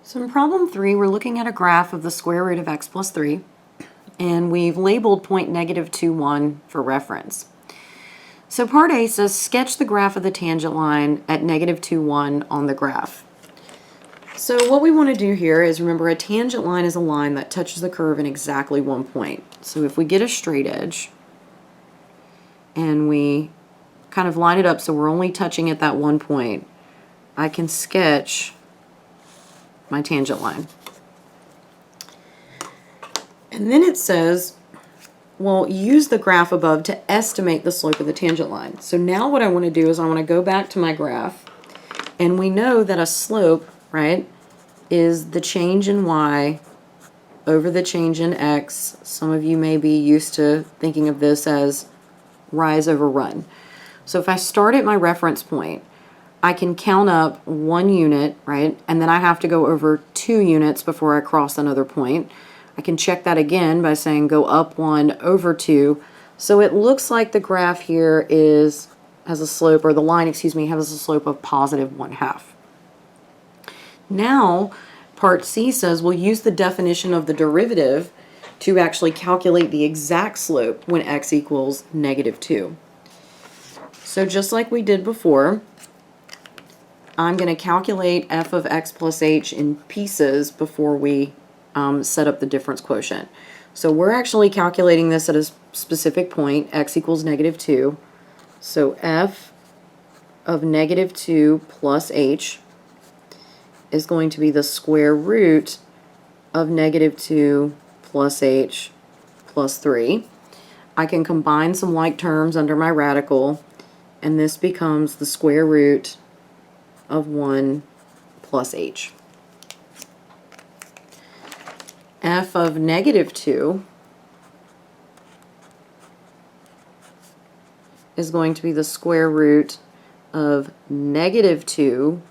So in problem 3, we're looking at a graph of the square root of x plus 3, and we've labeled point -2, 1 for reference. So part A says sketch the graph of the tangent line at -2, 1 on the graph. So what we want to do here is, remember, a tangent line is a line that touches the curve in exactly one point. So if we get a straight edge and we kind of line it up so we're only touching at that one point, I can sketch my tangent line. And then it says, well, use the graph above to estimate the slope of the tangent line. So now what I want to do is I want to go back to my graph, and we know that a slope, right, is the change in y over the change in x. Some of you may be used to thinking of this as rise over run. So if I start at my reference point, I can count up 1 unit, right, and then I have to go over 2 units before I cross another point. I can check that again by saying go up 1 over 2. So it looks like the graph here has a slope, or the line, excuse me, has a slope of +1/2. Now, part C says we'll use the definition of the derivative to actually calculate the exact slope when x equals -2. So just like we did before, I'm going to calculate f of x plus h in pieces before we set up the difference quotient. So we're actually calculating this at a specific point, x equals -2. So f of -2 plus h is going to be the square root of -2 plus h plus 3. I can combine some like terms under my radical, and this becomes the square root of 1 plus h. F of -2 is going to be the square root of -2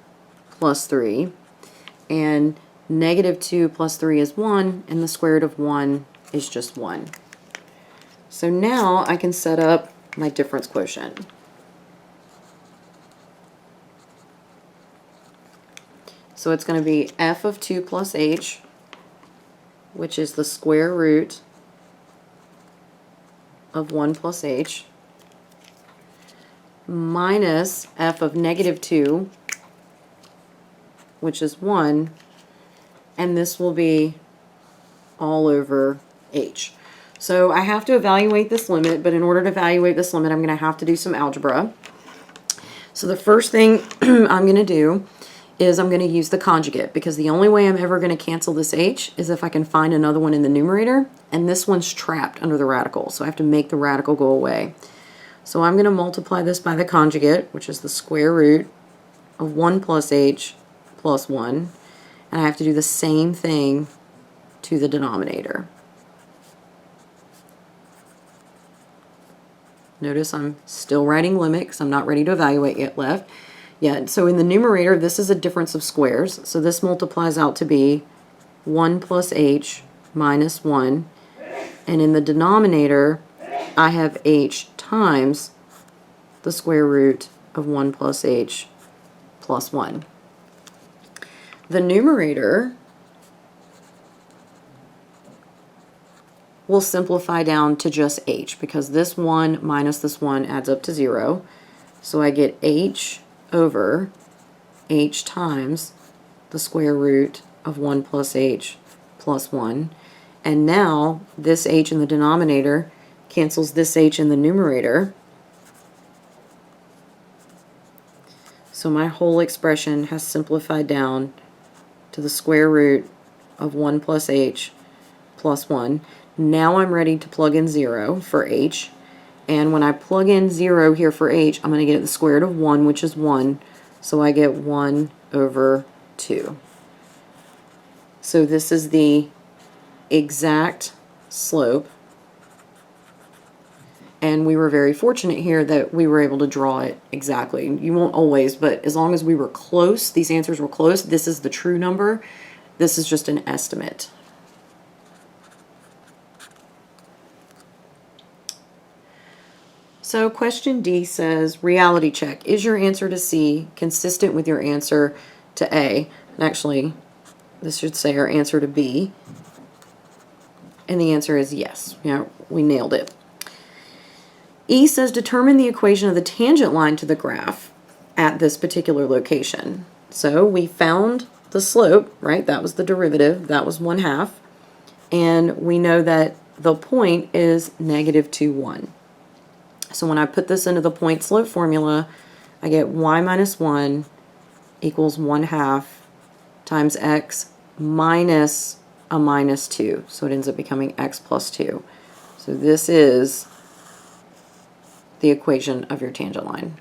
plus 3, and -2 plus 3 is 1, and the square root of 1 is just 1. So now I can set up my difference quotient. So it's going to be f of 2 plus h, which is the square root of 1 plus h, minus f of -2, which is 1, and this will be all over h. So I have to evaluate this limit, but in order to evaluate this limit, I'm going to have to do some algebra. So the first thing I'm going to do is I'm going to use the conjugate, because the only way I'm ever going to cancel this h is if I can find another one in the numerator, and this one's trapped under the radical, so I have to make the radical go away. So I'm going to multiply this by the conjugate, which is the square root of 1 plus h plus 1, and I have to do the same thing to the denominator. Notice I'm still writing limit because I'm not ready to evaluate yet. So in the numerator, this is a difference of squares, so this multiplies out to be 1 plus h minus 1, and in the denominator, I have h times the square root of 1 plus h plus 1. The numerator will simplify down to just h, because this 1 minus this 1 adds up to 0. So I get h over h times the square root of 1 plus h plus 1. And now this h in the denominator cancels this h in the numerator. So my whole expression has simplified down to the square root of 1 plus h plus 1. Now I'm ready to plug in 0 for h. And when I plug in 0 here for h, I'm going to get the square root of 1, which is 1. So I get 1 over 2. So this is the exact slope. And we were very fortunate here that we were able to draw it exactly. You won't always, but as long as we were close, these answers were close, this is the true number. This is just an estimate. So question D says, reality check. Is your answer to C consistent with your answer to A? And actually, this should say our answer to B. And the answer is yes. Yeah, we nailed it. E says determine the equation of the tangent line to the graph at this particular location. So we found the slope, right? That was the derivative. That was 1/2. And we know that the point is -2, 1. So when I put this into the point slope formula, I get y minus 1 equals 1/2 times x minus a minus 2. So it ends up becoming x plus 2. So this is the equation of your tangent line.